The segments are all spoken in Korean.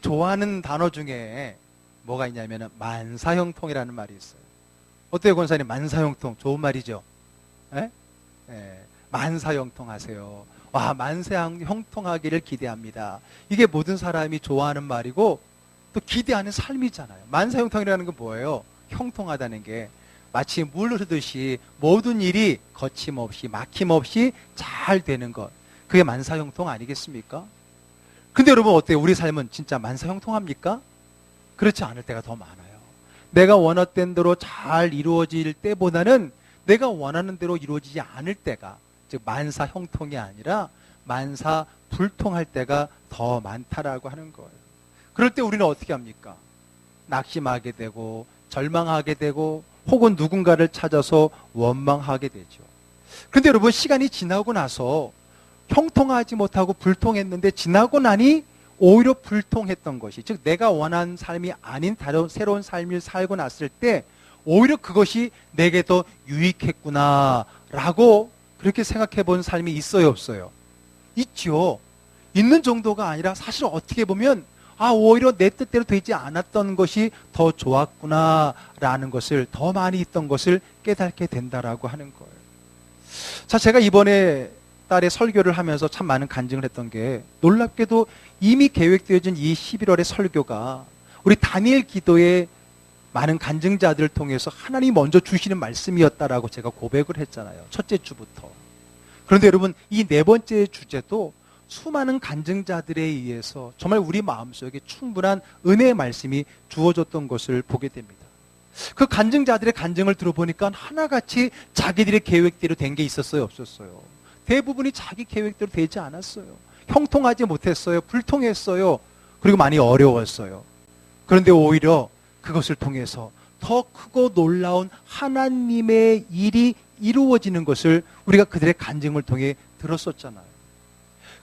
좋아하는 단어 중에 뭐가 있냐면 만사형통이라는 말이 있어요. 어때요, 권사님? 만사형통 좋은 말이죠? 예? 예, 만사형통하세요. 와, 만사형통하기를 기대합니다. 이게 모든 사람이 좋아하는 말이고 또 기대하는 삶이잖아요. 만사형통이라는 건 뭐예요? 형통하다는 게 마치 물 흐르듯이 모든 일이 거침없이 막힘없이 잘 되는 것, 그게 만사형통 아니겠습니까? 근데 여러분 어때요? 우리 삶은 진짜 만사형통합니까? 그렇지 않을 때가 더 많아요. 내가 원했던 대로 잘 이루어질 때보다는 내가 원하는 대로 이루어지지 않을 때가, 즉 만사형통이 아니라 만사불통할 때가 더 많다라고 하는 거예요. 그럴 때 우리는 어떻게 합니까? 낙심하게 되고 절망하게 되고 혹은 누군가를 찾아서 원망하게 되죠. 그런데 여러분, 시간이 지나고 나서 형통하지 못하고 불통했는데 지나고 나니 오히려 불통했던 것이, 즉 내가 원하는 삶이 아닌 다른 새로운 삶을 살고 났을 때 오히려 그것이 내게 더 유익했구나라고 그렇게 생각해 본 삶이 있어요, 없어요? 있죠. 있는 정도가 아니라 사실 어떻게 보면 오히려 내 뜻대로 되지 않았던 것이 더 좋았구나라는 것을, 더 많이 있던 것을 깨닫게 된다라고 하는 거예요. 자, 제가 이번에 달에 설교를 하면서 참 많은 간증을 했던 게, 놀랍게도 이미 계획되어진 이 11월의 설교가 우리 다니엘 기도의 많은 간증자들을 통해서 하나님이 먼저 주시는 말씀이었다라고 제가 고백을 했잖아요. 첫째 주부터. 그런데 여러분, 이 네 번째 주제도 수많은 간증자들에 의해서 정말 우리 마음속에 충분한 은혜의 말씀이 주어졌던 것을 보게 됩니다. 그 간증자들의 간증을 들어보니까 하나같이 자기들의 계획대로 된 게 있었어요, 없었어요? 대부분이 자기 계획대로 되지 않았어요. 형통하지 못했어요. 불통했어요. 그리고 많이 어려웠어요. 그런데 오히려 그것을 통해서 더 크고 놀라운 하나님의 일이 이루어지는 것을 우리가 그들의 간증을 통해 들었었잖아요.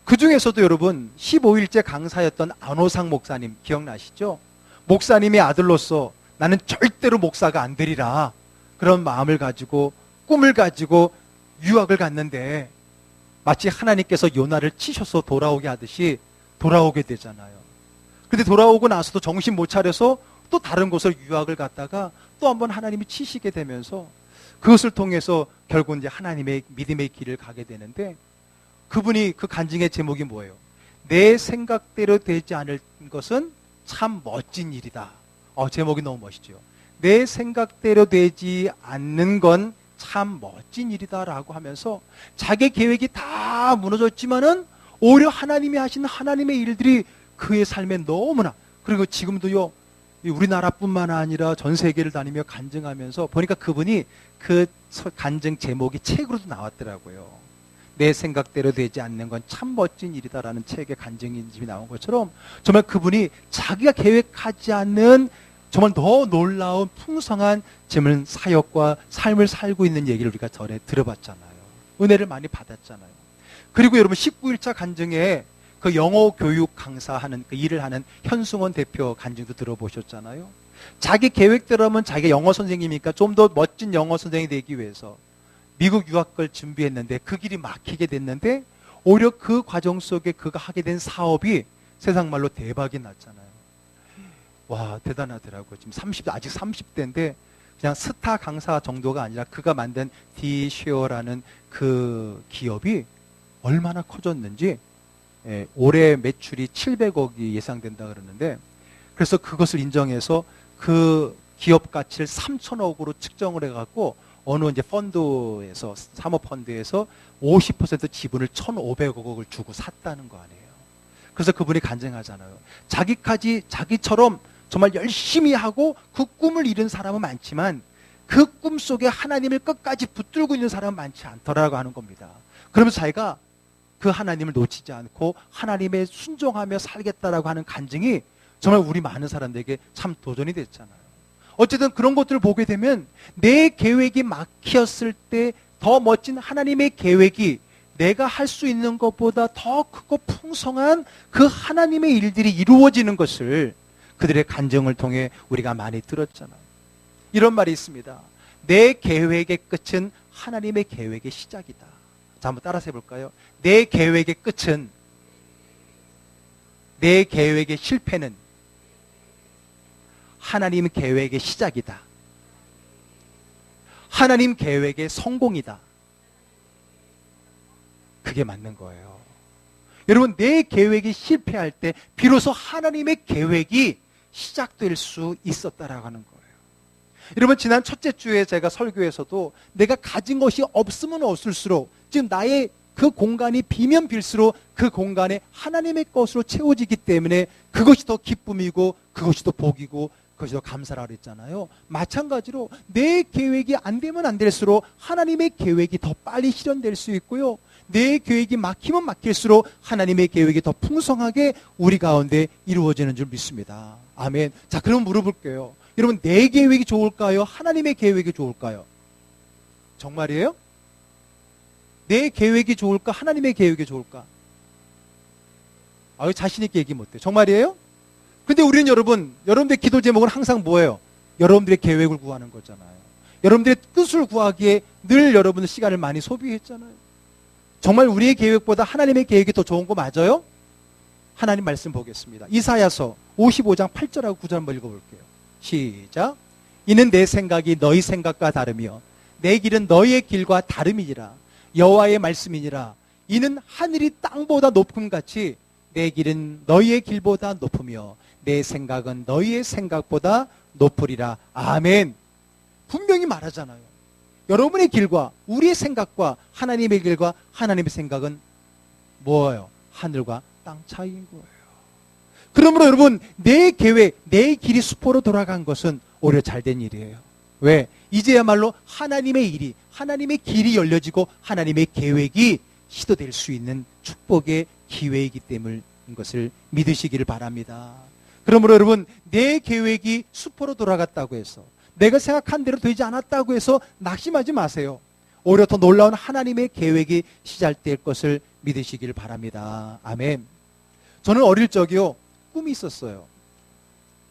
그 중에서도 여러분, 15일째 강사였던 안호상 목사님 기억나시죠? 목사님의 아들로서 나는 절대로 목사가 안 되리라, 그런 마음을 가지고 꿈을 가지고 유학을 갔는데 마치 하나님께서 요나를 치셔서 돌아오게 하듯이 돌아오게 되잖아요. 그런데 돌아오고 나서도 정신 못 차려서 또 다른 곳을 유학을 갔다가 또 한번 하나님이 치시게 되면서 그것을 통해서 결국 이제 하나님의 믿음의 길을 가게 되는데, 그분이 그 간증의 제목이 뭐예요? 내 생각대로 되지 않을 것은 참 멋진 일이다. 제목이 너무 멋있죠. 내 생각대로 되지 않는 건 참 멋진 일이다라고 하면서 자기 계획이 다 무너졌지만은 오히려 하나님이 하신 하나님의 일들이 그의 삶에 너무나, 그리고 지금도요, 우리나라뿐만 아니라 전 세계를 다니며 간증하면서 보니까 그분이 그 간증 제목이 책으로도 나왔더라고요. 내 생각대로 되지 않는 건 참 멋진 일이다라는 책의 간증인집이 나온 것처럼 정말 그분이 자기가 계획하지 않는 정말 더 놀라운 풍성한 젊은 사역과 삶을 살고 있는 얘기를 우리가 전에 들어봤잖아요. 은혜를 많이 받았잖아요. 그리고 여러분, 19일차 간증에 그 영어 교육 강사하는 그 일을 하는 현승원 대표 간증도 들어보셨잖아요. 자기 계획대로면 자기가 영어 선생님이니까 좀 더 멋진 영어 선생이 되기 위해서 미국 유학을 준비했는데 그 길이 막히게 됐는데 오히려 그 과정 속에 그가 하게 된 사업이 세상 말로 대박이 났잖아요. 와, 대단하더라고요. 지금 아직 30대인데 그냥 스타 강사 정도가 아니라 그가 만든 디쉐어라는 그 기업이 얼마나 커졌는지, 올해 매출이 700억이 예상된다 그러는데, 그래서 그것을 인정해서 그 기업 가치를 3천억으로 측정을 해갖고 어느 이제 펀드에서, 사모펀드에서 50% 지분을 1,500억을 주고 샀다는 거 아니에요. 그래서 그분이 간증하잖아요. 자기처럼 정말 열심히 하고 그 꿈을 이룬 사람은 많지만 그 꿈 속에 하나님을 끝까지 붙들고 있는 사람은 많지 않더라고 하는 겁니다. 그러면서 자기가 그 하나님을 놓치지 않고 하나님에 순종하며 살겠다라고 하는 간증이 정말 우리 많은 사람들에게 참 도전이 됐잖아요. 어쨌든 그런 것들을 보게 되면 내 계획이 막혔을 때 더 멋진 하나님의 계획이 내가 할 수 있는 것보다 더 크고 풍성한 그 하나님의 일들이 이루어지는 것을 그들의 간증을 통해 우리가 많이 들었잖아요. 이런 말이 있습니다. 내 계획의 끝은 하나님의 계획의 시작이다. 자, 한번 따라서 해볼까요? 내 계획의 끝은, 내 계획의 실패는 하나님 계획의 시작이다. 하나님 계획의 성공이다. 그게 맞는 거예요. 여러분, 내 계획이 실패할 때 비로소 하나님의 계획이 시작될 수 있었다라고 하는 거예요. 여러분, 지난 첫째 주에 제가 설교에서도 내가 가진 것이 없으면 없을수록, 지금 나의 그 공간이 비면 빌수록 그 공간에 하나님의 것으로 채워지기 때문에 그것이 더 기쁨이고 그것이 더 복이고 그것이 더 감사라 그랬잖아요. 마찬가지로 내 계획이 안 되면 안 될수록 하나님의 계획이 더 빨리 실현될 수 있고요. 내 계획이 막히면 막힐수록 하나님의 계획이 더 풍성하게 우리 가운데 이루어지는 줄 믿습니다. 아멘. 자, 그럼 물어볼게요. 여러분, 내 계획이 좋을까요? 하나님의 계획이 좋을까요? 정말이에요? 내 계획이 좋을까? 하나님의 계획이 좋을까? 자신 있게 얘기 못해요. 정말이에요? 근데 우리는 여러분들의 기도 제목은 항상 뭐예요? 여러분들의 계획을 구하는 거잖아요. 여러분들의 뜻을 구하기에 늘 여러분들 시간을 많이 소비했잖아요. 정말 우리의 계획보다 하나님의 계획이 더 좋은 거 맞아요? 하나님 말씀 보겠습니다. 이사야서 55장 8절하고 9절 한번 읽어볼게요. 시작. 이는 내 생각이 너희 생각과 다르며 내 길은 너희의 길과 다름이니라. 여호와의 말씀이니라. 이는 하늘이 땅보다 높음같이 내 길은 너희의 길보다 높으며 내 생각은 너희의 생각보다 높으리라. 아멘. 분명히 말하잖아요. 여러분의 길과 우리의 생각과 하나님의 길과 하나님의 생각은 뭐예요? 하늘과 땅 차이인 거예요. 그러므로 여러분, 내 계획, 내 길이 수포로 돌아간 것은 오히려 잘된 일이에요. 왜? 이제야말로 하나님의 일이, 하나님의 길이 열려지고 하나님의 계획이 시도될 수 있는 축복의 기회이기 때문인 것을 믿으시기를 바랍니다. 그러므로 여러분, 내 계획이 수포로 돌아갔다고 해서, 내가 생각한 대로 되지 않았다고 해서 낙심하지 마세요. 오히려 더 놀라운 하나님의 계획이 시작될 것을 믿으시기를 바랍니다. 아멘. 저는 어릴 적이요, 꿈이 있었어요.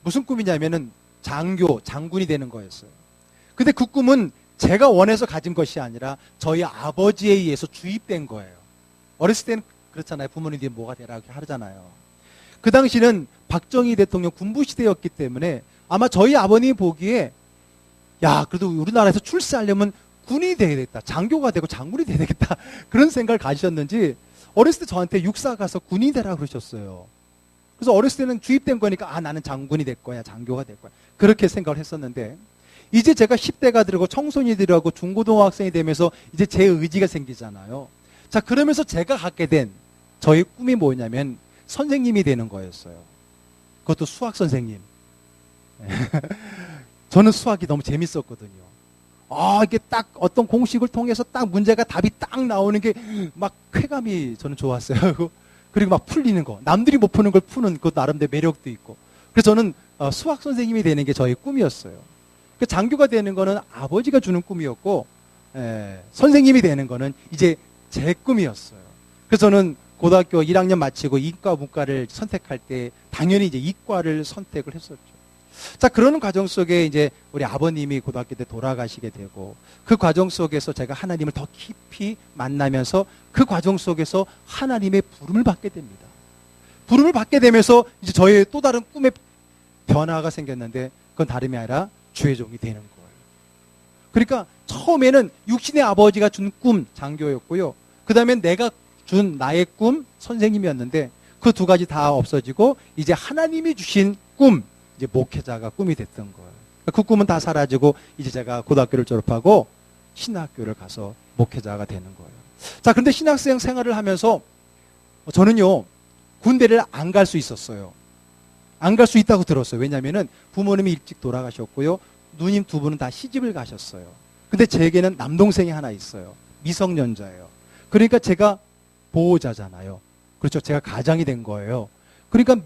무슨 꿈이냐면은 장군이 되는 거였어요. 근데 그 꿈은 제가 원해서 가진 것이 아니라 저희 아버지에 의해서 주입된 거예요. 어렸을 때는 그렇잖아요. 부모님들이 뭐가 되라고 하잖아요. 그 당시는 박정희 대통령 군부 시대였기 때문에 아마 저희 아버님이 보기에, 야, 그래도 우리나라에서 출세하려면 군인이 되야겠다. 장교가 되고 장군이 돼야 되겠다. 그런 생각을 가지셨는지 어렸을 때 저한테 육사 가서 군인이 되라고 그러셨어요. 그래서 어렸을 때는 주입된 거니까 나는 장군이 될 거야. 장교가 될 거야. 그렇게 생각을 했었는데, 이제 제가 10대가 되고 청소년이 되고 중고등학생이 되면서 이제 제 의지가 생기잖아요. 자, 그러면서 제가 갖게 된 저의 꿈이 뭐냐면 선생님이 되는 거였어요. 그것도 수학 선생님. 저는 수학이 너무 재밌었거든요. 이게 딱 어떤 공식을 통해서 딱 문제가 답이 딱 나오는 게 막 쾌감이 저는 좋았어요. 그리고 막 풀리는 거. 남들이 못 푸는 걸 푸는 그 나름대로 매력도 있고. 그래서 저는 수학 선생님이 되는 게 저의 꿈이었어요. 그 장교가 되는 거는 아버지가 주는 꿈이었고, 선생님이 되는 거는 이제 제 꿈이었어요. 그래서 저는 고등학교 1학년 마치고 이과 문과를 선택할 때 당연히 이제 이과를 선택을 했었죠. 자, 그러는 과정 속에 이제 우리 아버님이 고등학교 때 돌아가시게 되고, 그 과정 속에서 제가 하나님을 더 깊이 만나면서 그 과정 속에서 하나님의 부름을 받게 됩니다. 부름을 받게 되면서 이제 저의 또 다른 꿈의 변화가 생겼는데, 그건 다름이 아니라 주의 종이 되는 거예요. 그러니까 처음에는 육신의 아버지가 준 꿈, 장교였고요. 그 다음에 내가 준 나의 꿈, 선생님이었는데, 그 두 가지 다 없어지고 이제 하나님이 주신 꿈, 이제 목회자가 꿈이 됐던 거예요. 그 꿈은 다 사라지고 이제 제가 고등학교를 졸업하고 신학교를 가서 목회자가 되는 거예요. 자, 그런데 신학생 생활을 하면서 저는요, 군대를 안 갈 수 있었어요. 안 갈 수 있다고 들었어요. 왜냐면은 부모님이 일찍 돌아가셨고요. 누님 두 분은 다 시집을 가셨어요. 근데 제게는 남동생이 하나 있어요. 미성년자예요. 그러니까 제가 보호자잖아요. 그렇죠. 제가 가장이 된 거예요. 그러니까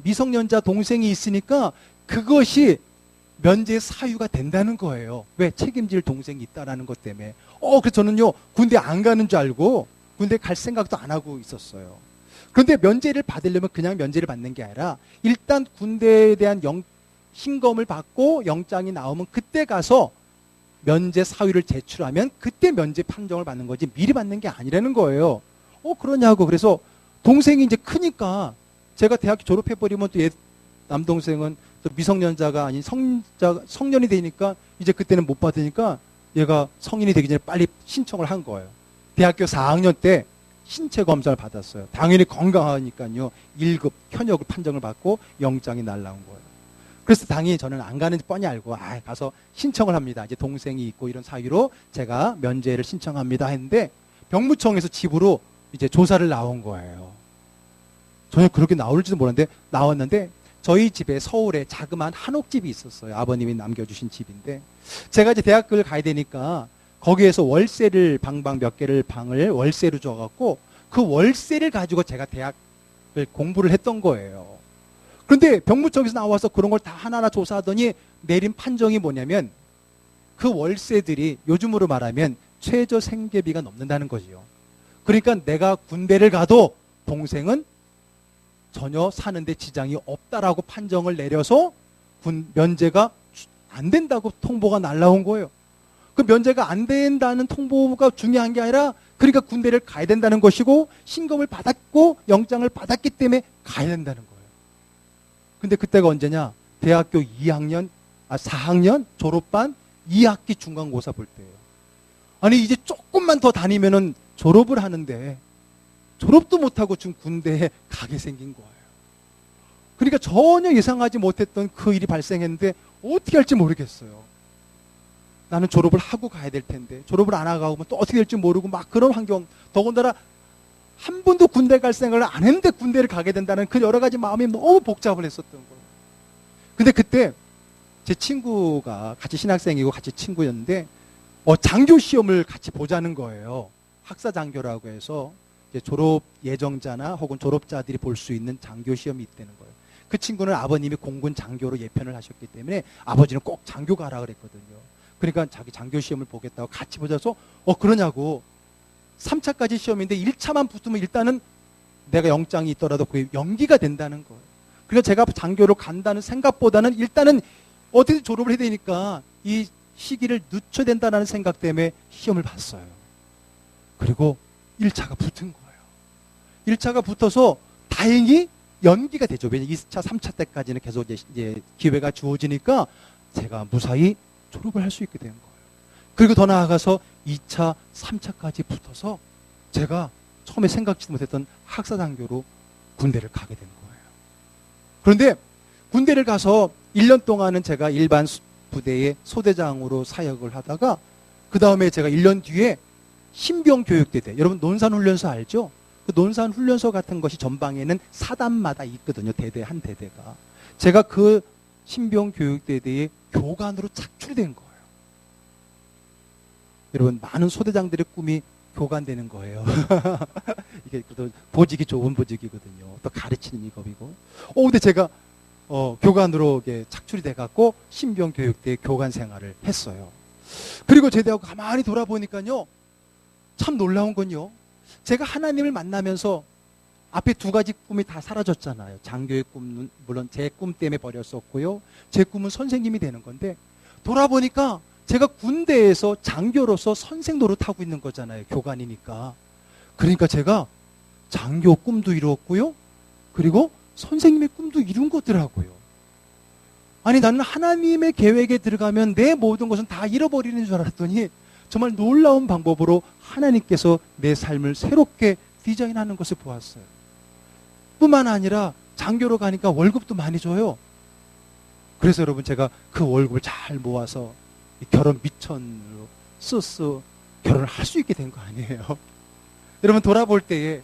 미성년자 동생이 있으니까 그것이 면제의 사유가 된다는 거예요. 왜? 책임질 동생이 있다라는 것 때문에. 그래서 저는요, 군대 안 가는 줄 알고 군대 갈 생각도 안 하고 있었어요. 그런데 면제를 받으려면 그냥 면제를 받는 게 아니라 일단 군대에 대한 신검을 받고 영장이 나오면 그때 가서 면제 사유를 제출하면 그때 면제 판정을 받는 거지 미리 받는 게 아니라는 거예요. 그러냐고. 그래서 동생이 이제 크니까 제가 대학교 졸업해버리면 또 남동생은 또 미성년자가 아닌 성년이 되니까 이제 그때는 못 받으니까 얘가 성인이 되기 전에 빨리 신청을 한 거예요. 대학교 4학년 때 신체 검사를 받았어요. 당연히 건강하니까요. 1급 현역을 판정을 받고 영장이 날라온 거예요. 그래서 당연히 저는 안 가는지 뻔히 알고 가서 신청을 합니다. 이제 동생이 있고 이런 사유로 제가 면제를 신청합니다 했는데 병무청에서 집으로 이제 조사를 나온 거예요. 전혀 그렇게 나올지도 몰랐는데 나왔는데 저희 집에 서울에 자그마한 한옥집이 있었어요. 아버님이 남겨주신 집인데 제가 이제 대학교를 가야 되니까 거기에서 월세를 방방 몇 개를 방을 월세로 줘갖고 그 월세를 가지고 제가 대학을 공부를 했던 거예요. 그런데 병무청에서 나와서 그런 걸 다 하나하나 조사하더니 내린 판정이 뭐냐면 그 월세들이 요즘으로 말하면 최저 생계비가 넘는다는 거지요. 그러니까 내가 군대를 가도 동생은 전혀 사는데 지장이 없다라고 판정을 내려서 면제가 안 된다고 통보가 날라온 거예요. 그 면제가 안 된다는 통보가 중요한 게 아니라 그러니까 군대를 가야 된다는 것이고 신검을 받았고 영장을 받았기 때문에 가야 된다는 거예요. 근데 그때가 언제냐? 대학교 4학년 졸업반 2학기 중간고사 볼 때예요. 아니 이제 조금만 더 다니면은 졸업을 하는데 졸업도 못하고 지금 군대에 가게 생긴 거예요. 그러니까 전혀 예상하지 못했던 그 일이 발생했는데 어떻게 할지 모르겠어요. 나는 졸업을 하고 가야 될 텐데 졸업을 안 하고 가면 또 어떻게 될지 모르고 막 그런 환경, 더군다나 한 번도 군대 갈 생각을 안 했는데 군대를 가게 된다는 그 여러 가지 마음이 너무 복잡을 했었던 거예요. 근데 그때 제 친구가 같이 신학생이고 같이 친구였는데 장교 시험을 같이 보자는 거예요. 학사 장교라고 해서 이제 졸업 예정자나 혹은 졸업자들이 볼 수 있는 장교 시험이 있다는 거예요. 그 친구는 아버님이 공군 장교로 예편을 하셨기 때문에 아버지는 꼭 장교 가라 그랬거든요. 그러니까 자기 장교 시험을 보겠다고 같이 보자서 그러냐고 3차까지 시험인데 1차만 붙으면 일단은 내가 영장이 있더라도 그게 연기가 된다는 거예요. 그러니까 제가 장교로 간다는 생각보다는 일단은 어떻게든 졸업을 해야 되니까 이 시기를 늦춰야 된다는 생각 때문에 시험을 봤어요. 그리고 1차가 붙은 거예요. 1차가 붙어서 다행히 연기가 되죠. 왜냐하면 2차, 3차 때까지는 계속 이제 기회가 주어지니까 제가 무사히 졸업을 할 수 있게 된 거예요. 그리고 더 나아가서 2차, 3차까지 붙어서 제가 처음에 생각지도 못했던 학사장교로 군대를 가게 된 거예요. 그런데 군대를 가서 1년 동안은 제가 일반 부대의 소대장으로 사역을 하다가 그 다음에 제가 1년 뒤에 신병교육대대, 여러분 논산훈련소 알죠? 그 논산훈련소 같은 것이 전방에는 사단마다 있거든요. 대대 한 대대가. 제가 그 신병교육대대의 교관으로 착출된 거예요. 여러분 많은 소대장들의 꿈이 교관되는 거예요. 이게 또 보직이 좋은 보직이거든요. 또 가르치는 직업이고. 근데 제가 교관으로 착출이 돼갖고 신병교육대 교관 생활을 했어요. 그리고 제대하고 가만히 돌아보니까요, 참 놀라운 건요, 제가 하나님을 만나면서 앞에 두 가지 꿈이 다 사라졌잖아요. 장교의 꿈은 물론 제 꿈 때문에 버렸었고요, 제 꿈은 선생님이 되는 건데 돌아보니까 제가 군대에서 장교로서 선생 노릇하고 있는 거잖아요. 교관이니까. 그러니까 제가 장교 꿈도 이루었고요, 그리고 선생님의 꿈도 이룬 거더라고요. 아니 나는 하나님의 계획에 들어가면 내 모든 것은 다 잃어버리는 줄 알았더니 정말 놀라운 방법으로 하나님께서 내 삶을 새롭게 디자인하는 것을 보았어요. 뿐만 아니라 장교로 가니까 월급도 많이 줘요. 그래서 여러분 제가 그 월급을 잘 모아서 결혼 미천으로 결혼을 할 수 있게 된 거 아니에요. 여러분 돌아볼 때에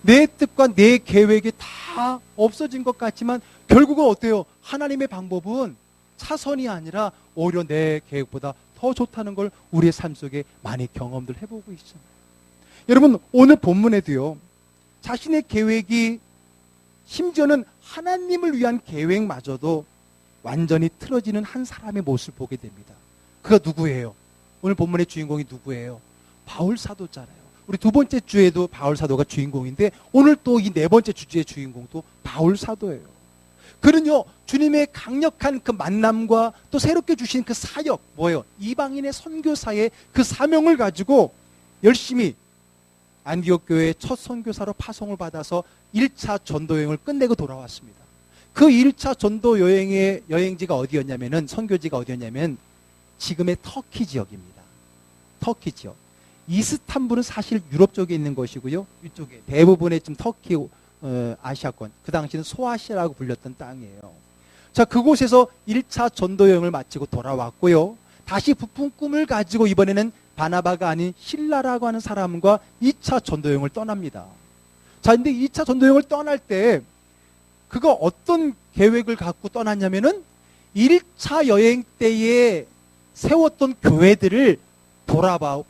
내 뜻과 내 계획이 다 없어진 것 같지만 결국은 어때요? 하나님의 방법은 차선이 아니라 오히려 내 계획보다 더 좋다는 걸 우리의 삶 속에 많이 경험들 해보고 있잖아요. 여러분 오늘 본문에도요, 자신의 계획이 심지어는 하나님을 위한 계획마저도 완전히 틀어지는 한 사람의 모습을 보게 됩니다. 그가 누구예요? 오늘 본문의 주인공이 누구예요? 바울 사도잖아요. 우리 두 번째 주에도 바울 사도가 주인공인데 오늘 또 이 네 번째 주제의 주인공도 바울 사도예요. 그는요, 주님의 강력한 그 만남과 또 새롭게 주신 그 사역, 뭐예요? 이방인의 선교사의 그 사명을 가지고 열심히 안디옥 교회의 첫 선교사로 파송을 받아서 1차 전도 여행을 끝내고 돌아왔습니다. 그 1차 전도 여행의 여행지가 어디였냐면은, 선교지가 어디였냐면 지금의 터키 지역입니다. 터키 지역. 이스탄불은 사실 유럽 쪽에 있는 것이고요. 이쪽에 대부분의 좀 터키 아시아권, 그 당시는 소아시아라고 불렸던 땅이에요. 자, 그곳에서 1차 전도 여행을 마치고 돌아왔고요. 다시 부푼 꿈을 가지고 이번에는 바나바가 아닌 실라라고 하는 사람과 2차 전도 여행을 떠납니다. 자, 근데 2차 전도 여행을 떠날 때 그가 어떤 계획을 갖고 떠났냐면은 1차 여행 때에 세웠던 교회들을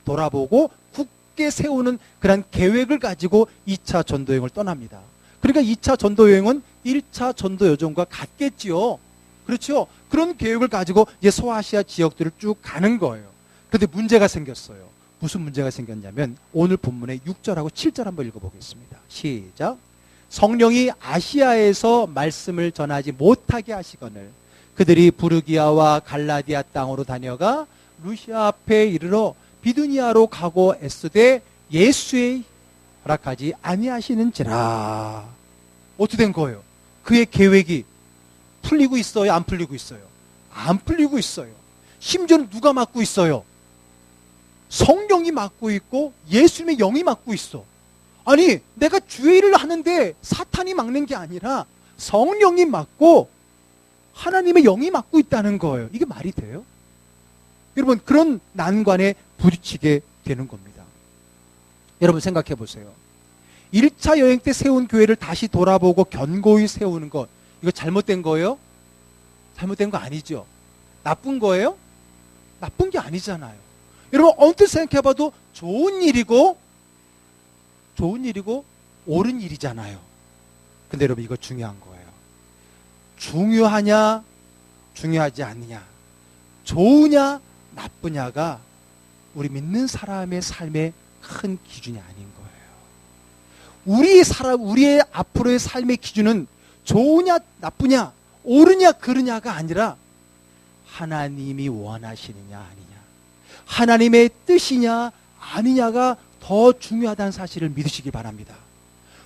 돌아보고 굳게 세우는 그런 계획을 가지고 2차 전도여행을 떠납니다. 그러니까 2차 전도여행은 1차 전도여정과 같겠지요. 그렇죠? 그런 계획을 가지고 이제 소아시아 지역들을 쭉 가는 거예요. 그런데 문제가 생겼어요. 무슨 문제가 생겼냐면 오늘 본문의 6절하고 7절 한번 읽어보겠습니다. 시작. 성령이 아시아에서 말씀을 전하지 못하게 하시거늘 그들이 부르기아와 갈라디아 땅으로 다녀가 루시아 앞에 이르러 비두니아로 가고 애쓰되 예수의 허락하지 아니하시는지라. 어떻게 된 거예요? 그의 계획이 풀리고 있어요? 안 풀리고 있어요? 안 풀리고 있어요. 심지어는 누가 맡고 있어요? 성령이 맡고 있고 예수님의 영이 맡고 있어. 아니, 내가 주의 일을 하는데 사탄이 막는 게 아니라 성령이 맡고 하나님의 영이 맡고 있다는 거예요. 이게 말이 돼요? 여러분, 그런 난관에 부딪히게 되는 겁니다. 여러분 생각해 보세요. 1차 여행 때 세운 교회를 다시 돌아보고 견고히 세우는 것, 이거 잘못된 거예요? 잘못된 거 아니죠? 나쁜 거예요? 나쁜 게 아니잖아요. 여러분 언뜻 생각해 봐도 좋은 일이고 옳은 일이잖아요. 근데 여러분 이거 중요한 거예요. 중요하냐 중요하지 않느냐, 좋으냐 나쁘냐가 우리 믿는 사람의 삶의 큰 기준이 아닌 거예요. 우리의 앞으로의 삶의 기준은 좋으냐 나쁘냐 옳으냐 그르냐가 아니라 하나님이 원하시느냐 아니냐, 하나님의 뜻이냐 아니냐가 더 중요하다는 사실을 믿으시기 바랍니다.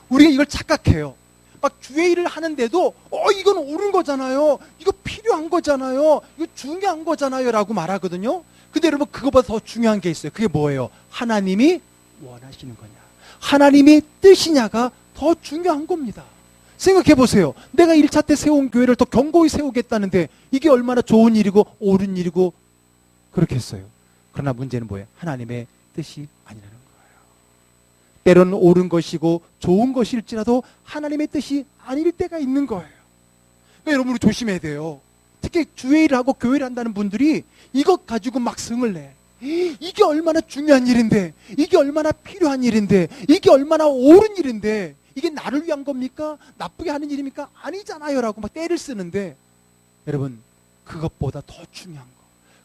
우리가 이걸 착각해요. 막 주의 일을 하는데도 이건 옳은 거잖아요, 이거 필요한 거잖아요, 이거 중요한 거잖아요 라고 말하거든요. 근데 여러분 그거보다 더 중요한 게 있어요. 그게 뭐예요? 하나님이 원하시는 거냐, 하나님의 뜻이냐가 더 중요한 겁니다. 생각해 보세요. 내가 1차 때 세운 교회를 더 견고히 세우겠다는데 이게 얼마나 좋은 일이고 옳은 일이고 그렇겠어요. 그러나 문제는 뭐예요? 하나님의 뜻이 아니라는 거예요. 때로는 옳은 것이고 좋은 것일지라도 하나님의 뜻이 아닐 때가 있는 거예요. 그러니까 여러분 우리 조심해야 돼요. 특히 주의 일을 하고 교회를 한다는 분들이 이것 가지고 막 승을 내. 이게 얼마나 중요한 일인데, 이게 얼마나 필요한 일인데, 이게 얼마나 옳은 일인데, 이게 나를 위한 겁니까? 나쁘게 하는 일입니까? 아니잖아요 라고 막 때를 쓰는데, 여러분 그것보다 더 중요한 거,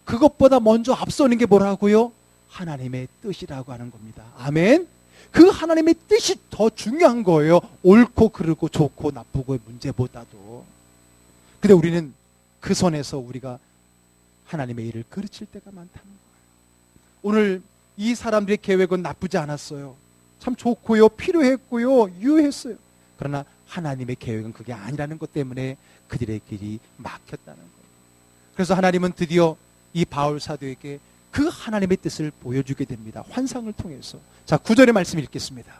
그것보다 먼저 앞서는 게 뭐라고요? 하나님의 뜻이라고 하는 겁니다. 아멘. 그 하나님의 뜻이 더 중요한 거예요. 옳고 그르고 좋고 나쁘고의 문제보다도. 근데 우리는 그 선에서 우리가 하나님의 일을 그르칠 때가 많다는 거예요. 오늘 이 사람들의 계획은 나쁘지 않았어요. 참 좋고요, 필요했고요, 유효했어요. 그러나 하나님의 계획은 그게 아니라는 것 때문에 그들의 길이 막혔다는 거예요. 그래서 하나님은 드디어 이 바울 사도에게 그 하나님의 뜻을 보여주게 됩니다. 환상을 통해서. 자, 9절의 말씀 읽겠습니다.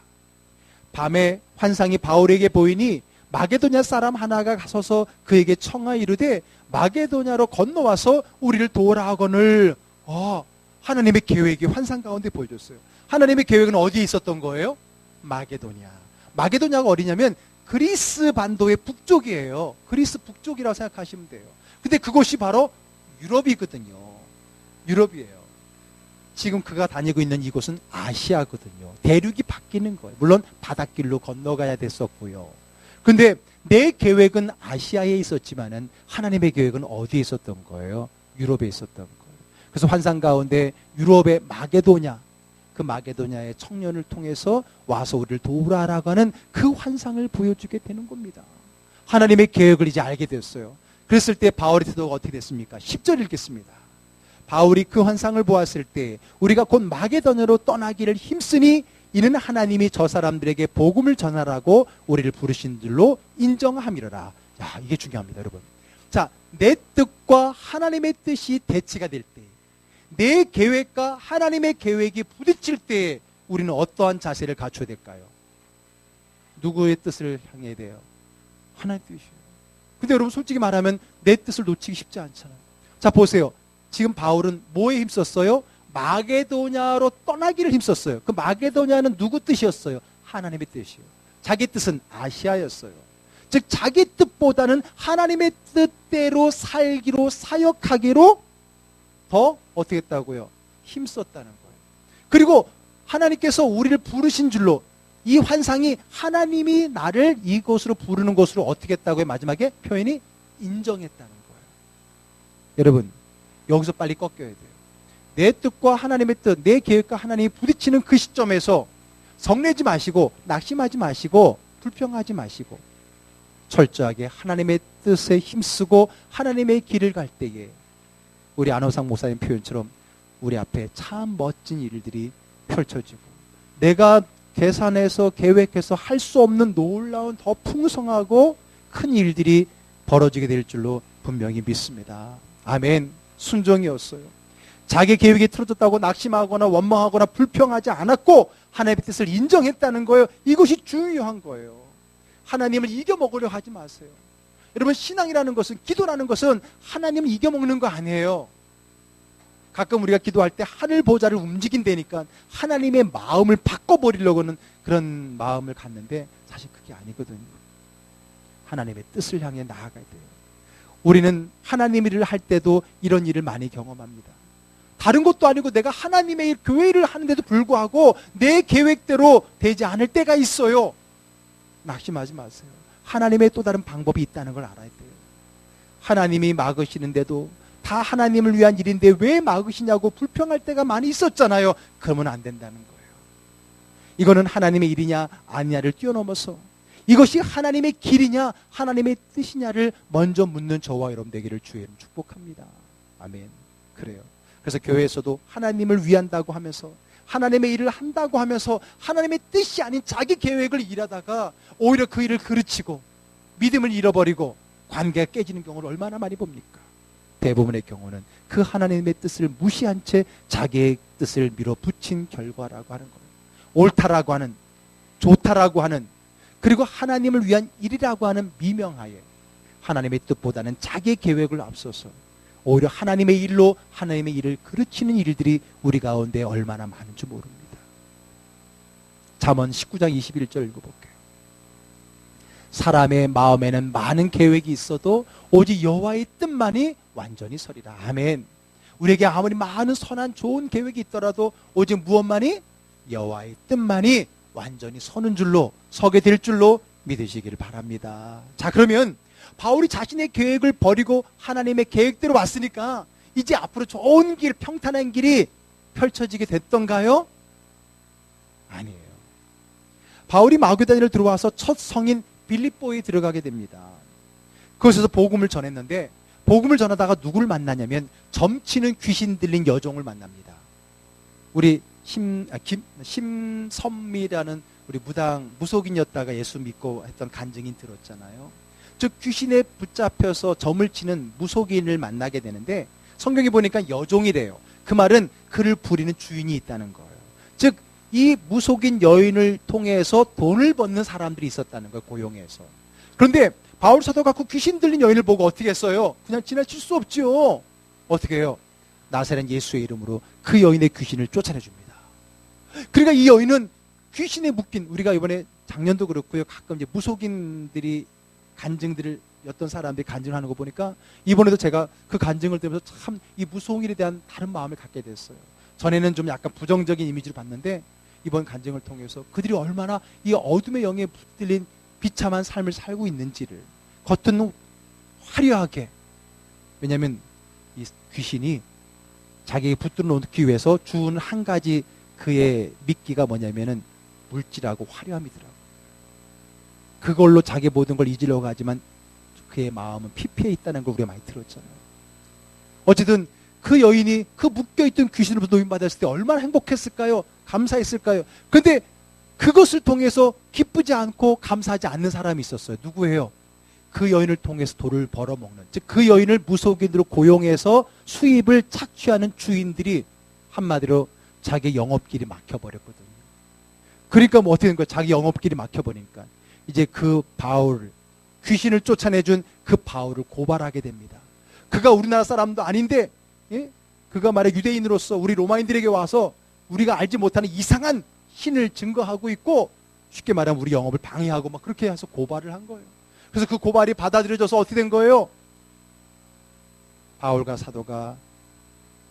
밤에 환상이 바울에게 보이니 마게도냐 사람 하나가 가서서 그에게 청하 이르되 마게도냐로 건너와서 우리를 도우라 하거늘. 하나님의 계획이 환상 가운데 보여줬어요. 하나님의 계획은 어디에 있었던 거예요? 마게도냐. 마게도냐가 어디냐면 그리스 반도의 북쪽이에요. 그리스 북쪽이라고 생각하시면 돼요. 근데 그곳이 바로 유럽이거든요. 유럽이에요. 지금 그가 다니고 있는 이곳은 아시아거든요. 대륙이 바뀌는 거예요. 물론 바닷길로 건너가야 됐었고요. 근데 내 계획은 아시아에 있었지만은 하나님의 계획은 어디에 있었던 거예요? 유럽에 있었던 거예요. 그래서 환상 가운데 유럽의 마게도냐, 그 마게도냐의 청년을 통해서 와서 우리를 도우라라고 하는 그 환상을 보여주게 되는 겁니다. 하나님의 계획을 이제 알게 됐어요. 그랬을 때 바울의 태도가 어떻게 됐습니까? 10절 읽겠습니다. 바울이 그 환상을 보았을 때 우리가 곧 마게도냐로 떠나기를 힘쓰니 이는 하나님이 저 사람들에게 복음을 전하라고 우리를 부르신 줄로 인정함이로라. 야, 이게 중요합니다, 여러분. 자, 내 뜻과 하나님의 뜻이 대치가 될 때, 내 계획과 하나님의 계획이 부딪힐 때 우리는 어떠한 자세를 갖춰야 될까요? 누구의 뜻을 향해야 돼요? 하나님의 뜻이에요. 근데 여러분 솔직히 말하면 내 뜻을 놓치기 쉽지 않잖아요. 자, 보세요. 지금 바울은 뭐에 힘썼어요? 마게도냐로 떠나기를 힘썼어요. 그 마게도냐는 누구 뜻이었어요? 하나님의 뜻이에요. 자기 뜻은 아시아였어요. 즉 자기 뜻보다는 하나님의 뜻대로 살기로, 사역하기로 더 어떻게 했다고요? 힘썼다는 거예요. 그리고 하나님께서 우리를 부르신 줄로 이 환상이 하나님이 나를 이곳으로 부르는 것으로 어떻게 했다고요? 마지막에 표현이 인정했다는 거예요. 여러분, 여기서 빨리 꺾여야 돼요. 내 뜻과 하나님의 뜻, 내 계획과 하나님이 부딪히는 그 시점에서 성내지 마시고, 낙심하지 마시고, 불평하지 마시고, 철저하게 하나님의 뜻에 힘쓰고 하나님의 길을 갈 때에 우리 안호상 목사님 표현처럼 우리 앞에 참 멋진 일들이 펼쳐지고, 내가 계산해서 계획해서 할 수 없는 놀라운 더 풍성하고 큰 일들이 벌어지게 될 줄로 분명히 믿습니다. 아멘. 순종이었어요. 자기 계획이 틀어졌다고 낙심하거나 원망하거나 불평하지 않았고 하나님의 뜻을 인정했다는 거예요. 이것이 중요한 거예요. 하나님을 이겨먹으려 하지 마세요. 여러분, 신앙이라는 것은, 기도라는 것은 하나님을 이겨먹는 거 아니에요. 가끔 우리가 기도할 때 하늘 보좌를 움직인다니까 하나님의 마음을 바꿔버리려고 하는 그런 마음을 갖는데 사실 그게 아니거든요. 하나님의 뜻을 향해 나아가야 돼요. 우리는 하나님 일을 할 때도 이런 일을 많이 경험합니다. 다른 것도 아니고 내가 하나님의 일, 교회를 하는데도 불구하고 내 계획대로 되지 않을 때가 있어요. 낙심하지 마세요. 하나님의 또 다른 방법이 있다는 걸 알아야 돼요. 하나님이 막으시는데도 다 하나님을 위한 일인데 왜 막으시냐고 불평할 때가 많이 있었잖아요. 그러면 안 된다는 거예요. 이거는 하나님의 일이냐 아니냐를 뛰어넘어서 이것이 하나님의 길이냐 하나님의 뜻이냐를 먼저 묻는 저와 여러분 되기를 주의 이름 축복합니다. 아멘. 그래요. 그래서 교회에서도 하나님을 위한다고 하면서 하나님의 일을 한다고 하면서 하나님의 뜻이 아닌 자기 계획을 일하다가 오히려 그 일을 그르치고 믿음을 잃어버리고 관계가 깨지는 경우를 얼마나 많이 봅니까? 대부분의 경우는 그 하나님의 뜻을 무시한 채 자기의 뜻을 밀어붙인 결과라고 하는 거예요. 옳다라고 하는, 좋다라고 하는, 그리고 하나님을 위한 일이라고 하는 미명하에 하나님의 뜻보다는 자기의 계획을 앞서서 오히려 하나님의 일로 하나님의 일을 그르치는 일들이 우리 가운데 얼마나 많은 줄 모릅니다. 잠언 19장 21절 읽어볼게요. 사람의 마음에는 많은 계획이 있어도 오직 여호와의 뜻만이 완전히 서리라. 아멘. 우리에게 아무리 많은 선한 좋은 계획이 있더라도 오직 무엇만이? 여호와의 뜻만이 완전히 서는 줄로, 서게 될 줄로 믿으시기를 바랍니다. 자, 그러면 바울이 자신의 계획을 버리고 하나님의 계획대로 왔으니까 이제 앞으로 좋은 길, 평탄한 길이 펼쳐지게 됐던가요? 아니에요. 바울이 마게도냐를 들어와서 첫 성인 빌립보에 들어가게 됩니다. 그곳에서 복음을 전했는데 복음을 전하다가 누구를 만나냐면 점치는 귀신 들린 여종을 만납니다. 우리 심선미라는 우리 무속인이었다가 예수 믿고 했던 간증인 들었잖아요. 즉 귀신에 붙잡혀서 점을 치는 무속인을 만나게 되는데 성경에 보니까 여종이래요. 그 말은 그를 부리는 주인이 있다는 거예요. 즉 이 무속인 여인을 통해서 돈을 버는 사람들이 있었다는 거예요. 고용해서. 그런데 바울 사도가 그 귀신 들린 여인을 보고 어떻게 했어요? 그냥 지나칠 수 없죠. 어떻게 해요? 나사렛 예수의 이름으로 그 여인의 귀신을 쫓아내줍니다. 그러니까 이 여인은 귀신에 묶인, 우리가 이번에 작년도 그렇고요. 가끔 이제 무속인들이 간증들을 어떤 사람들이 간증하는 거 보니까 이번에도 제가 그 간증을 들으면서 참 이 무속인에 대한 다른 마음을 갖게 됐어요. 전에는 좀 약간 부정적인 이미지를 봤는데 이번 간증을 통해서 그들이 얼마나 이 어둠의 영에 붙들린 비참한 삶을 살고 있는지를 겉은 화려하게, 왜냐하면 이 귀신이 자기에게 붙들어 놓기 위해서 준 한 가지 그의 미끼가 뭐냐면은 물질하고 화려함이더라고요. 그걸로 자기 모든 걸 잊으려고 하지만 그의 마음은 피폐해 있다는 걸 우리가 많이 들었잖아요. 어쨌든 그 여인이 그 묶여있던 귀신으로부터 노임받았을 때 얼마나 행복했을까요? 감사했을까요? 그런데 그것을 통해서 기쁘지 않고 감사하지 않는 사람이 있었어요. 누구예요? 그 여인을 통해서 돈을 벌어먹는, 즉 그 여인을 무속인으로 고용해서 수입을 착취하는 주인들이 한마디로 자기 영업길이 막혀버렸거든요. 그러니까 뭐 어떻게 된 거야? 자기 영업길이 막혀버리니까 이제 그 바울, 귀신을 쫓아내준 그 바울을 고발하게 됩니다. 그가 우리나라 사람도 아닌데, 예? 그가 말해 유대인으로서 우리 로마인들에게 와서 우리가 알지 못하는 이상한 신을 증거하고 있고, 쉽게 말하면 우리 영업을 방해하고 막 그렇게 해서 고발을 한 거예요. 그래서 그 고발이 받아들여져서 어떻게 된 거예요? 바울과 사도가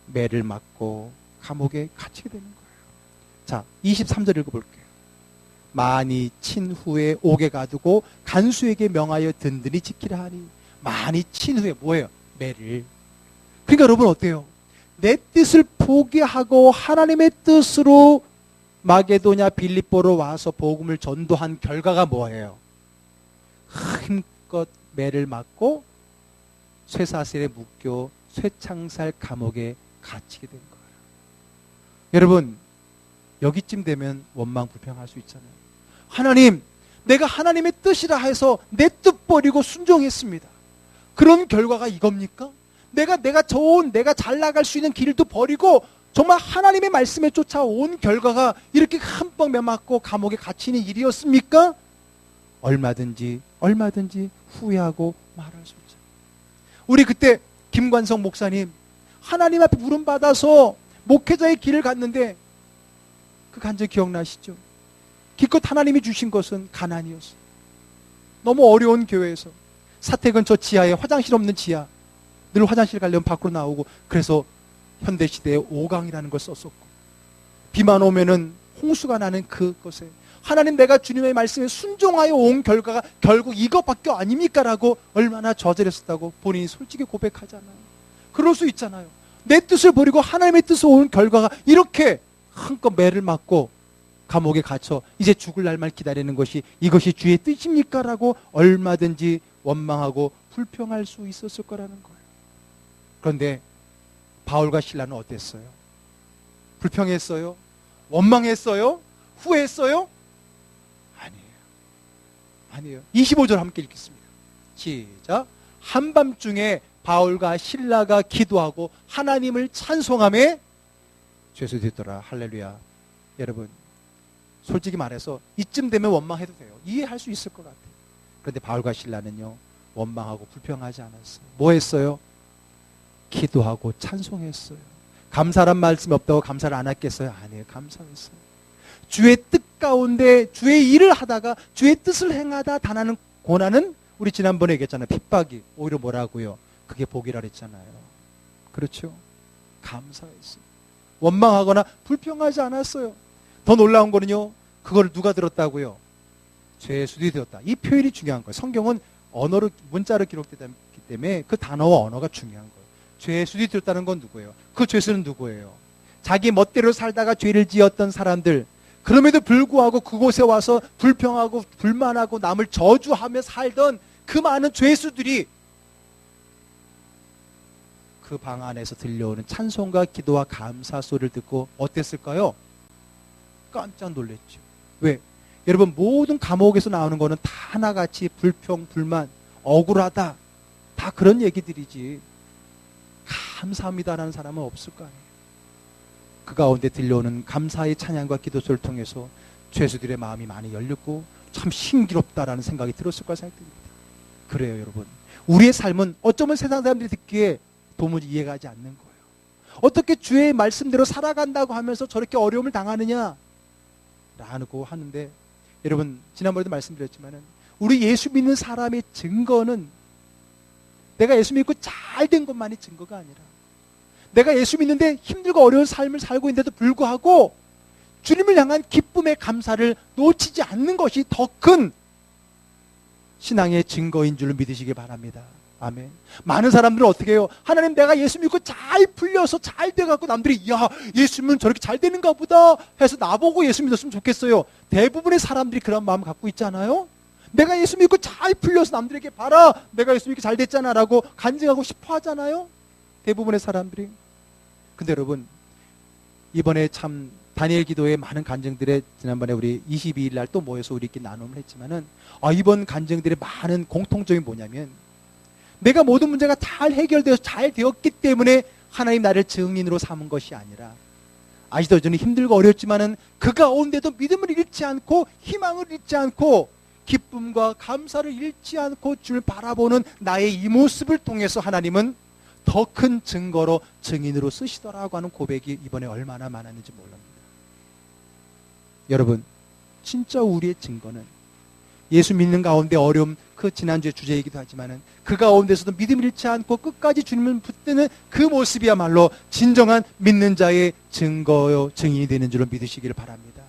매를 맞고 감옥에 갇히게 되는 거예요. 자, 23절 읽어볼게요. 많이 친 후에 옥에 가두고 간수에게 명하여 든든히 지키라 하니. 많이 친 후에 뭐예요? 매를. 그러니까 여러분 어때요? 내 뜻을 포기하고 하나님의 뜻으로 마게도냐 빌립보로 와서 복음을 전도한 결과가 뭐예요? 힘껏 매를 맞고 쇠사슬에 묶여 쇠창살 감옥에 갇히게 된 거예요. 여러분, 여기쯤 되면 원망 불평할 수 있잖아요. 하나님, 내가 하나님의 뜻이라 해서 내 뜻 버리고 순종했습니다. 그런 결과가 이겁니까? 내가 좋은, 내가 잘 나갈 수 있는 길도 버리고 정말 하나님의 말씀에 쫓아온 결과가 이렇게 흠뻑 매맞고 감옥에 갇히는 일이었습니까? 얼마든지 후회하고 말할 수 있잖아요. 우리 그때 김관성 목사님 하나님 앞에 부름받아서 목회자의 길을 갔는데 그 간절 기억나시죠? 기껏 하나님이 주신 것은 가난이었어요. 너무 어려운 교회에서 사택 근처 지하에 화장실 없는 지하, 늘 화장실 가려면 밖으로 나오고, 그래서 현대시대에 오강이라는 걸 썼었고, 비만 오면은 홍수가 나는 그것에 하나님, 내가 주님의 말씀에 순종하여 온 결과가 결국 이것밖에 아닙니까? 라고 얼마나 저질했었다고 본인이 솔직히 고백하잖아요. 그럴 수 있잖아요. 내 뜻을 버리고 하나님의 뜻으로 온 결과가 이렇게 한껏 매를 맞고 감옥에 갇혀 이제 죽을 날만 기다리는 것이 이것이 주의 뜻입니까? 라고 얼마든지 원망하고 불평할 수 있었을 거라는 거예요. 그런데 바울과 실라는 어땠어요? 불평했어요? 원망했어요? 후회했어요? 아니에요. 25절 함께 읽겠습니다. 시작. 한밤중에 바울과 실라가 기도하고 하나님을 찬송하며 죄수 됐더라. 할렐루야. 여러분, 솔직히 말해서 이쯤 되면 원망해도 돼요. 이해할 수 있을 것 같아요. 그런데 바울과 실라는요, 원망하고 불평하지 않았어요. 뭐 했어요? 기도하고 찬송했어요. 감사란 말씀이 없다고 감사를 안 했겠어요? 아니에요. 감사했어요. 주의 뜻 가운데 주의 일을 하다가 주의 뜻을 행하다 당하는 고난은, 우리 지난번에 얘기했잖아요. 핍박이 오히려 뭐라고요? 그게 복이라 그랬잖아요. 그렇죠? 감사했어요. 원망하거나 불평하지 않았어요. 더 놀라운 거는요, 그걸 누가 들었다고요? 죄수들이 들었다. 이 표현이 중요한 거예요. 성경은 언어로, 문자로 기록되기 때문에 그 단어와 언어가 중요한 거예요. 죄수들이 들었다는 건 누구예요? 그 죄수는 누구예요? 자기 멋대로 살다가 죄를 지었던 사람들, 그럼에도 불구하고 그곳에 와서 불평하고 불만하고 남을 저주하며 살던 그 많은 죄수들이 그 방 안에서 들려오는 찬송과 기도와 감사 소리를 듣고 어땠을까요? 깜짝 놀랐죠. 왜? 여러분, 모든 감옥에서 나오는 거는 다 하나같이 불평, 불만, 억울하다, 다 그런 얘기들이지 감사합니다라는 사람은 없을 거 아니에요. 그 가운데 들려오는 감사의 찬양과 기도 소리를 통해서 죄수들의 마음이 많이 열렸고 참 신기롭다라는 생각이 들었을 거라 생각됩니다. 그래요, 여러분. 우리의 삶은 어쩌면 세상 사람들이 듣기에 도무지 이해가 가지 않는 거예요. 어떻게 주의 말씀대로 살아간다고 하면서 저렇게 어려움을 당하느냐? 라고 하는데, 여러분, 지난번에도 말씀드렸지만은 우리 예수 믿는 사람의 증거는 내가 예수 믿고 잘 된 것만이 증거가 아니라, 내가 예수 믿는데 힘들고 어려운 삶을 살고 있는데도 불구하고 주님을 향한 기쁨의 감사를 놓치지 않는 것이 더 큰 신앙의 증거인 줄로 믿으시기 바랍니다. 아멘. 많은 사람들은 어떻게 해요? 하나님, 내가 예수 믿고 잘 풀려서 잘 돼갖고 남들이, 야, 예수 믿으면 저렇게 잘 되는가 보다 해서 나보고 예수 믿었으면 좋겠어요. 대부분의 사람들이 그런 마음 갖고 있잖아요. 내가 예수 믿고 잘 풀려서 남들에게 봐라, 내가 예수 믿고 잘 됐잖아 라고 간증하고 싶어 하잖아요. 대부분의 사람들이. 근데 여러분, 이번에 참 다니엘 기도의 많은 간증들에 지난번에 우리 22일 날 또 모여서 우리끼리 나눔을 했지만은 이번 간증들의 많은 공통점이 뭐냐면 내가 모든 문제가 잘 해결되어서 잘 되었기 때문에 하나님 나를 증인으로 삼은 것이 아니라 아직도 여전히 힘들고 어렵지만은 그 가운데도 믿음을 잃지 않고 희망을 잃지 않고 기쁨과 감사를 잃지 않고 주를 바라보는 나의 이 모습을 통해서 하나님은 더 큰 증거로 증인으로 쓰시더라고 하는 고백이 이번에 얼마나 많았는지 몰랍니다. 여러분, 진짜 우리의 증거는 예수 믿는 가운데 어려움, 그 지난주의 주제이기도 하지만은 그 가운데서도 믿음 잃지 않고 끝까지 주님을 붙드는 그 모습이야말로 진정한 믿는 자의 증거요, 증인이 되는 줄로 믿으시기를 바랍니다.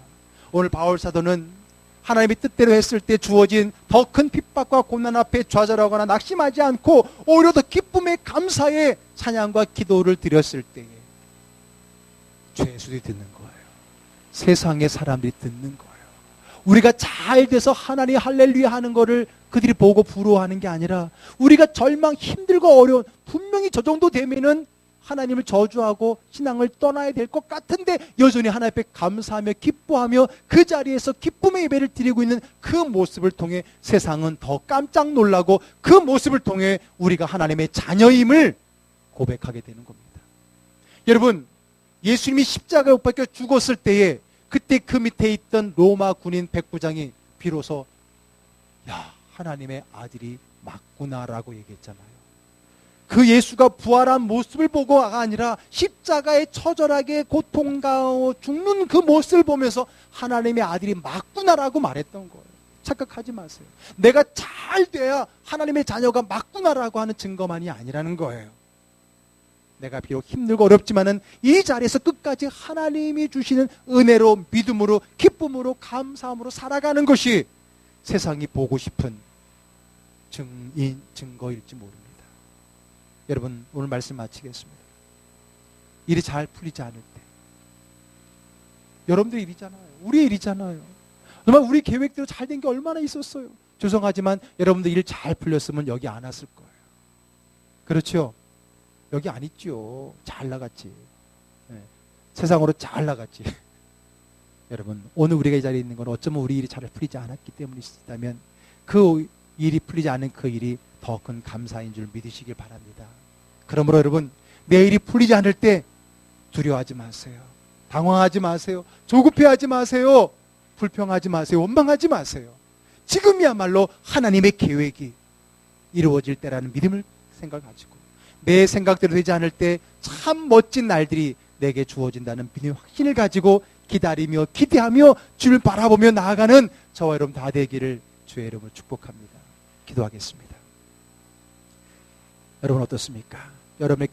오늘 바울 사도는 하나님의 뜻대로 했을 때 주어진 더 큰 핍박과 고난 앞에 좌절하거나 낙심하지 않고 오히려 더 기쁨의 감사의 찬양과 기도를 드렸을 때에 죄수들이 듣는 거예요. 세상의 사람들이 듣는 거예요. 우리가 잘 돼서 하나님 할렐루야 하는 거를 그들이 보고 부러워하는 게 아니라 우리가 절망 힘들고 어려운 분명히 저 정도 되면은 하나님을 저주하고 신앙을 떠나야 될 것 같은데 여전히 하나님 앞에 감사하며 기뻐하며 그 자리에서 기쁨의 예배를 드리고 있는 그 모습을 통해 세상은 더 깜짝 놀라고 그 모습을 통해 우리가 하나님의 자녀임을 고백하게 되는 겁니다. 여러분, 예수님이 십자가에 못 박혀 죽었을 때에 그때 그 밑에 있던 로마 군인 백부장이 비로소 야, 하나님의 아들이 맞구나라고 얘기했잖아요. 그 예수가 부활한 모습을 보고가 아니라 십자가에 처절하게 고통당하고 죽는 그 모습을 보면서 하나님의 아들이 맞구나라고 말했던 거예요. 착각하지 마세요. 내가 잘 돼야 하나님의 자녀가 맞구나라고 하는 증거만이 아니라는 거예요. 내가 비록 힘들고 어렵지만은 이 자리에서 끝까지 하나님이 주시는 은혜로, 믿음으로, 기쁨으로, 감사함으로 살아가는 것이 세상이 보고 싶은 증인, 증거일지 모릅니다. 여러분, 오늘 말씀 마치겠습니다. 일이 잘 풀리지 않을 때 여러분들 일이잖아요. 우리 일이잖아요. 정말 우리 계획대로 잘 된 게 얼마나 있었어요. 죄송하지만 여러분들 일 잘 풀렸으면 여기 안 왔을 거예요. 그렇죠? 여기 안 있죠. 잘 나갔지. 네. 세상으로 잘 나갔지. 여러분, 오늘 우리가 이 자리에 있는 건 어쩌면 우리 일이 잘 풀리지 않았기 때문이시다면 그 일이 풀리지 않은 그 일이 더 큰 감사인 줄 믿으시길 바랍니다. 그러므로 여러분, 내 일이 풀리지 않을 때 두려워하지 마세요. 당황하지 마세요. 조급해하지 마세요. 불평하지 마세요. 원망하지 마세요. 지금이야말로 하나님의 계획이 이루어질 때라는 믿음을 생각하시고 내 생각대로 되지 않을 때 참 멋진 날들이 내게 주어진다는 믿음의 확신을 가지고 기다리며 기대하며 주를 바라보며 나아가는 저와 여러분 다 되기를 주의 이름으로 축복합니다. 기도하겠습니다. 여러분 어떻습니까? 여러분의